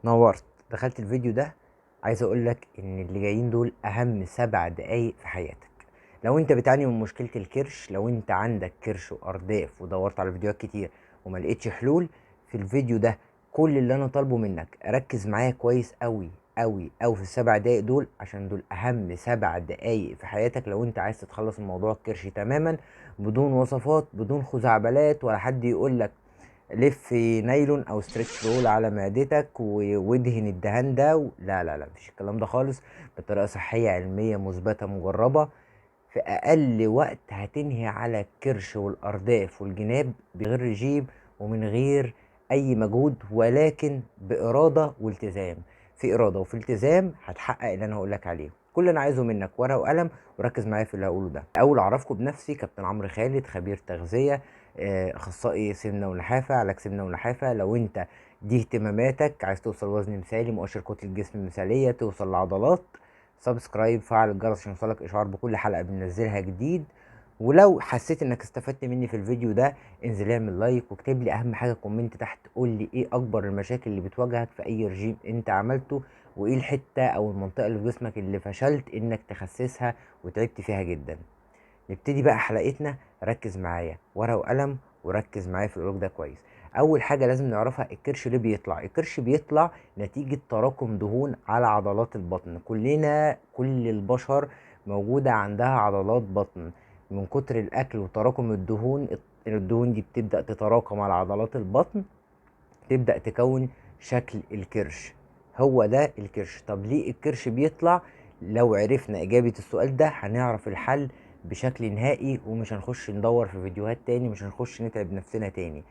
نورت. دخلت الفيديو ده عايز اقولك ان اللي جايين دول اهم 7 دقايق في حياتك. لو انت بتعاني من مشكلة الكرش، لو انت عندك كرش وارداف ودورت على فيديوهات كتير وما لقيتش حلول، في الفيديو ده كل اللي انا طالبه منك ركز معايا كويس قوي قوي قوي في ال7 دقايق دول، عشان دول اهم 7 دقايق في حياتك لو انت عايز تتخلص من موضوع الكرش تماما، بدون وصفات، بدون خزعبلات، ولا حد يقولك لف نايلون او ستريتش رول على معدتك وادهن الدهان ده لا لا لا، مفيش الكلام ده خالص. بطريقه صحيه علميه مثبته مجربه، في اقل وقت هتنهي على الكرش والارداف والجناب بغير رجيم ومن غير اي مجهود، ولكن باراده والتزام. في اراده وفي التزام هتحقق اللي انا هقولك عليه. كل اللي انا عايزه منك ورقه وقلم وركز معايا في اللي هقوله ده. اول اعرفكم بنفسي، كابتن عمرو خالد، خبير تغذيه، اخصائي سمنه ونحافه، علاج سمنه ونحافه. لو انت دي اهتماماتك، عايز توصل وزن مثالي، مؤشر كتله الجسم مثاليه، توصل لعضلات، سبسكرايب، فعل الجرس عشان يوصلك اشعار بكل حلقه بننزلها جديد. ولو حسيت انك استفدت مني في الفيديو ده، انزل اعمل لايك واكتب لي اهم حاجه كومنت تحت، قول لي ايه اكبر المشاكل اللي بتواجهك في اي رجيم انت عملته، وايه الحته او المنطقه اللي في جسمك اللي فشلت انك تخسسها وتعبت فيها جدا. نبتدي بقى حلقتنا. ركز معايا ورقة وقلم وركز معايا في الأوراق ده كويس. أول حاجة لازم نعرفها، الكرش ليه بيطلع؟ الكرش بيطلع نتيجة تراكم دهون على عضلات البطن. كلنا، كل البشر موجودة عندها عضلات بطن. من كتر الأكل وتراكم الدهون، الدهون دي بتبدأ تتراكم على عضلات البطن، تبدأ تكون شكل الكرش. هو ده الكرش. طب ليه الكرش بيطلع؟ لو عرفنا إجابة السؤال ده هنعرف الحل بشكل نهائي، ومش هنخش ندور في فيديوهات تاني، مش هنخش نتعب نفسنا تاني.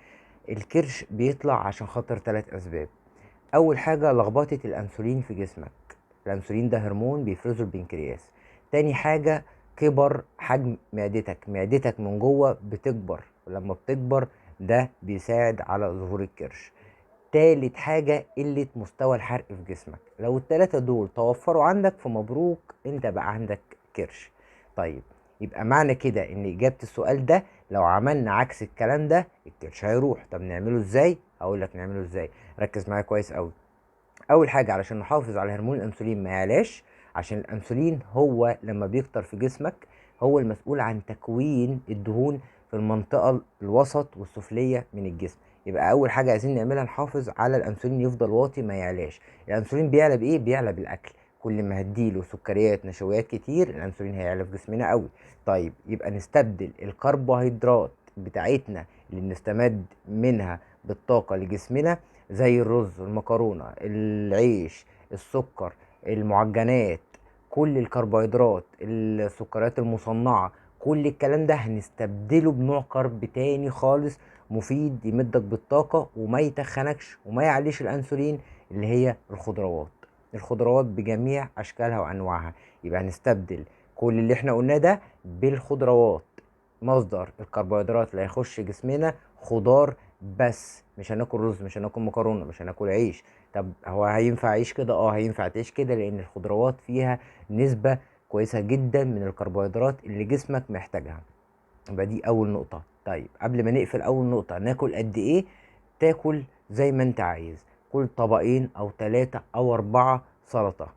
الكرش بيطلع عشان خاطر 3 أسباب. أول حاجة لخبطة الأنسولين في جسمك. الأنسولين ده هرمون بيفرزه البنكرياس. تاني حاجة كبر حجم معدتك. معدتك من جوه بتكبر، ولما بتكبر ده بيساعد على ظهور الكرش. تالت حاجة قلة مستوى الحرق في جسمك. لو ال3 دول توفروا عندك فمبروك، انت بقى عندك كرش. طيب، يبقى معنى كده ان اجابة السؤال ده لو عملنا عكس الكلام ده الكرش هيروح. طب نعمله ازاي؟ اقول لك نعمله ازاي. ركز معايا كويس قوي. اول حاجة علشان نحافظ على هرمون الانسولين ما يعلاش، عشان الانسولين هو لما بيكتر في جسمك هو المسؤول عن تكوين الدهون في المنطقة الوسط والسفلية من الجسم. يبقى اول حاجة عايزين نعملها نحافظ على الانسولين يفضل واطي ما يعلاش. الانسولين بيعلى بايه؟ بيعلى بالاكل. كل ما هديله سكريات نشويات كتير الانسولين هيعلى في جسمنا قوي. طيب، يبقى نستبدل الكربوهيدرات بتاعتنا اللي بنستمد منها بالطاقة لجسمنا، زي الرز، المكرونة، العيش، السكر، المعجنات، كل الكربوهيدرات، السكريات المصنعة، كل الكلام ده هنستبدله بنوع كرب تاني خالص، مفيد يمدك بالطاقة وما يتخنكش وما يعليش الأنسولين، اللي هي الخضروات. الخضروات بجميع أشكالها وأنواعها. يبقى هنستبدل كل اللي احنا قلناه ده بالخضروات. مصدر الكربوهيدرات اللي هيخش جسمنا خضار بس، مش هناكل رز، مش هناكل مكرونه، مش هناكل عيش. طب هو هينفع عيش كده؟ هينفع تعيش كده، لان الخضروات فيها نسبه كويسه جدا من الكربوهيدرات اللي جسمك محتاجها. يبقى دي اول نقطه. طيب، قبل ما نقفل اول نقطه، ناكل قد ايه؟ تاكل زي ما انت عايز، كل طبقين او 3 او 4 سلطه.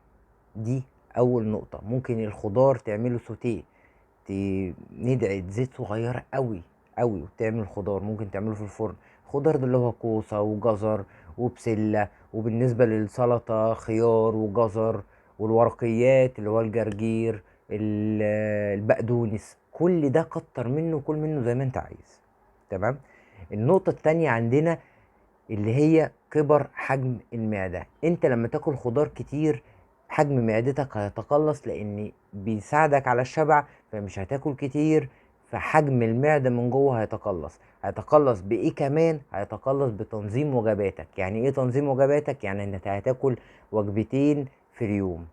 دي اول نقطه. ممكن الخضار تعمله سوتيه، ندعي زيت صغيرة قوي قوي وتعمل خضار. ممكن تعمله في الفرن. خضار ده اللي هو كوسة وجزر وبسلة، وبالنسبة للسلطة خيار وجزر، والورقيات اللي هو الجرجير، البقدونس، كل ده كتر منه، كل منه زي ما انت عايز. تمام. النقطة التانية عندنا اللي هي كبر حجم المعدة. انت لما تاكل خضار كتير حجم معدتك هيتقلص، لان بيساعدك على الشبع، فمش هتاكل كتير، فحجم المعدة من جوه هيتقلص. هيتقلص بايه كمان؟ هيتقلص بتنظيم وجباتك. يعني ايه تنظيم وجباتك؟ يعني انت هتاكل وجبتين في اليوم.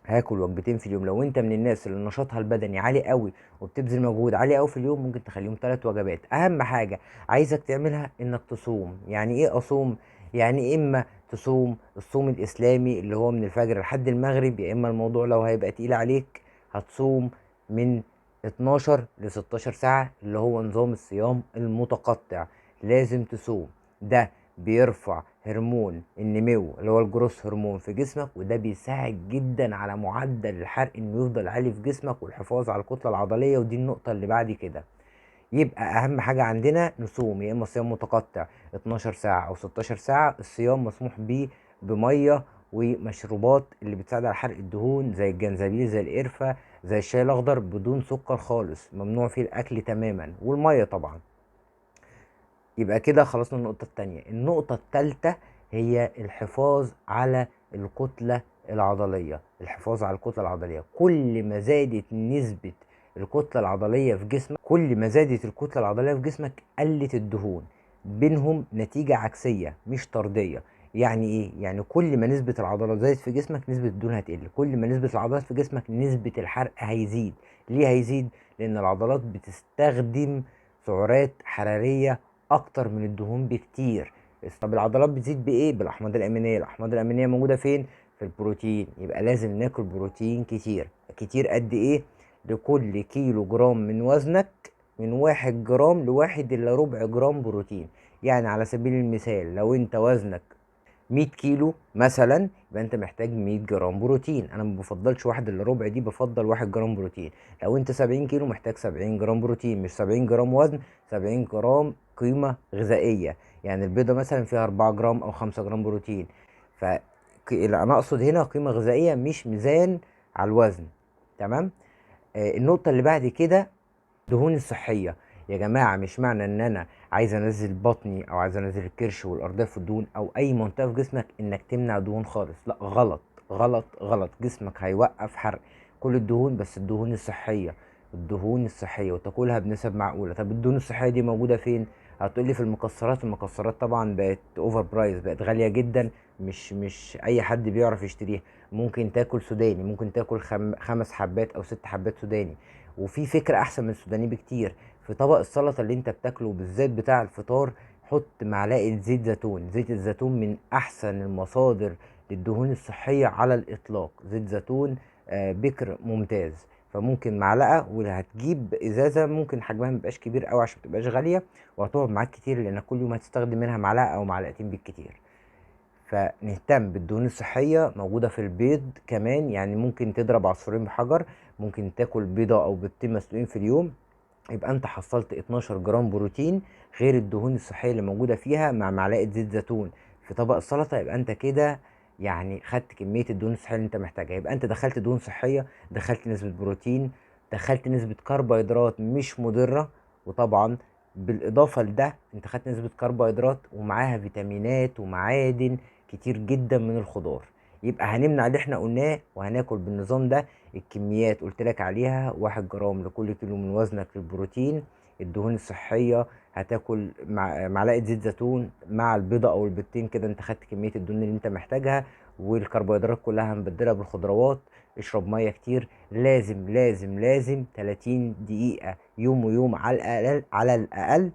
هاكل وجبتين في اليوم. لو انت من الناس اللي نشاطها البدني عالي قوي وبتبذل مجهود عالي قوي في اليوم، ممكن تخليهم 3 وجبات. اهم حاجه عايزك تعملها انك تصوم. يعني ايه اصوم؟ يعني اما تصوم الصوم الاسلامي اللي هو من الفجر لحد المغرب، يا اما الموضوع لو هيبقى تقيل عليك هتصوم من 12 ل 16 ساعه، اللي هو نظام الصيام المتقطع. لازم تصوم. ده بيرفع هرمون النمو اللي هو الجروث هرمون في جسمك، وده بيساعد جدا على معدل الحرق انه يفضل عالي في جسمك والحفاظ على الكتله العضليه. ودي النقطه اللي بعد كده. يبقى اهم حاجه عندنا نصوم، يا اما صيام متقطع 12 ساعه او 16 ساعه. الصيام مسموح بيه بميه ومشروبات اللي بتساعد على حرق الدهون زي الجنزبيل زي القرفه زي الشاي الاخضر بدون سكر خالص، ممنوع فيه الاكل تماما، والميه طبعا. يبقى كده خلصنا النقطه التانية. النقطه التالتة هي الحفاظ على الكتله العضليه. الحفاظ على الكتله العضليه، كل ما زادت نسبه الكتله العضليه في جسمك، كل ما زادت الكتله العضليه في جسمك قلت الدهون. بينهم نتيجه عكسيه مش طرديه. يعني ايه؟ يعني كل ما نسبه العضلات زادت في جسمك نسبه الدهون هتقل، كل ما نسبه العضلات في جسمك نسبه الحرق هيزيد. ليه هيزيد؟ لان العضلات بتستخدم سعرات حراريه اكتر من الدهون بكتير. طب العضلات بتزيد بايه؟ بالاحماض الامينيه. الاحماض الامينيه موجوده فين؟ في البروتين. يبقى لازم ناكل بروتين كتير. كتير قد ايه؟ لكل كيلو جرام من وزنك من 1 جرام ل1 إلا ربع جرام بروتين. يعني على سبيل المثال لو انت وزنك 100 كيلو مثلا، يبقى انت محتاج 100 جرام بروتين. انا ما بفضلش 1 إلا ربع دي، بفضل 1 جرام بروتين. لو انت 70 كيلو محتاج 70 جرام بروتين، مش 70 جرام وزن، 70 جرام قيمة غذائية. يعني البيضة مثلا فيها 4 جرام او 5 جرام بروتين. انا اقصد هنا قيمة غذائية مش ميزان على الوزن. تمام. النقطة اللي بعد كده الدهون الصحية. يا جماعة مش معنى ان انا عايز انزل بطني او عايز انزل الكرش والارداف والدهون او اي منطقة في جسمك انك تمنع دهون خالص. لا، غلط غلط غلط. جسمك هيوقف حرق كل الدهون، بس الدهون الصحية. الدهون الصحية وتاكلها بنسب معقولة. طب الدهون الصحية دي موجودة فين؟ هتقولي في المكسرات. المكسرات طبعا بقت اوفر برايس، بقت غالية جدا. مش اي حد بيعرف يشتريها. ممكن تاكل سوداني، ممكن تاكل 5 حبات او 6 حبات سوداني. وفي فكرة احسن من السوداني بكتير. في طبق السلطة اللي انت بتاكله بالذات بتاع الفطار، حط معلقة زيت زيتون. زيت الزيتون من احسن المصادر للدهون الصحية على الاطلاق. زيت زيتون بكر ممتاز. فممكن معلقة، وهتجيب ازازة ممكن حجمها مبقاش كبير قوي عشان متبقاش غالية وهتقعد معاك كتير، لانك كل يوم هتستخدم منها معلقة او معلقتين بالكتير. فنهتم بالدهون الصحية. موجودة في البيض كمان، يعني ممكن تضرب عصفورين بحجر. ممكن تاكل بيضة او بيضتين مسلوقين في اليوم، يبقى انت حصلت 12 جرام بروتين غير الدهون الصحية اللي موجودة فيها مع معلقة زيت زيتون في طبق السلطة. يبقى انت كده يعني خدت كمية الدهون الصحية اللي انت محتاجها. يبقى انت دخلت دهون صحية، دخلت نسبة بروتين، دخلت نسبة كربوهيدرات مش مضرة. وطبعا بالاضافة لده انت خدت نسبة كربوهيدرات ومعاها فيتامينات ومعادن كتير جدا من الخضار. يبقى هنمنع اللي احنا قلناه وهناكل بالنظام ده. الكميات قلت لك عليها: 1 جرام لكل كيلو من وزنك للبروتين. الدهون الصحية هتاكل معلقة زيت زيتون مع البيضة او البيضتين، كده انت خدت كمية الدهون اللي انت محتاجها. والكربوهيدرات كلها هنبدلها بالخضروات. اشرب مية كتير. لازم لازم لازم 30 دقيقة يوم ويوم على الأقل، على الأقل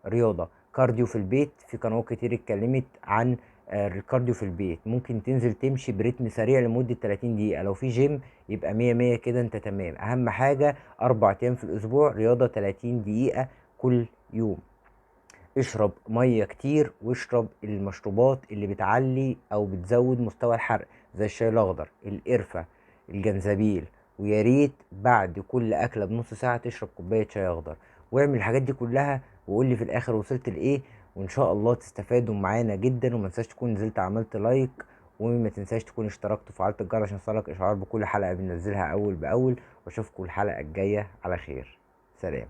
رياضة كارديو في البيت. في قنوات كتير اتكلمت عن الكارديو في البيت. ممكن تنزل تمشي برتم سريع لمدة 30 دقيقة. لو في جيم يبقى 100 كده انت تمام. اهم حاجة 4 ايام في الاسبوع رياضة 30 دقيقة كل يوم. اشرب مية كتير، واشرب المشروبات اللي بتعلي او بتزود مستوى الحرق زي الشاي الاخضر، القرفة، الجنزبيل. ويا ريت بعد كل اكلة بنص ساعة تشرب كوباية شاي اخضر. واعمل الحاجات دي كلها وقول لي في الاخر وصلت لايه. وان شاء الله تستفادوا معانا جدا. وما تنساش تكون نزلت عملت لايك، وما تنساش تكون اشتركت وفعلت الجرس عشان يوصلك اشعار بكل حلقة بننزلها اول باول. واشوفكم الحلقة الجاية على خير. سلام.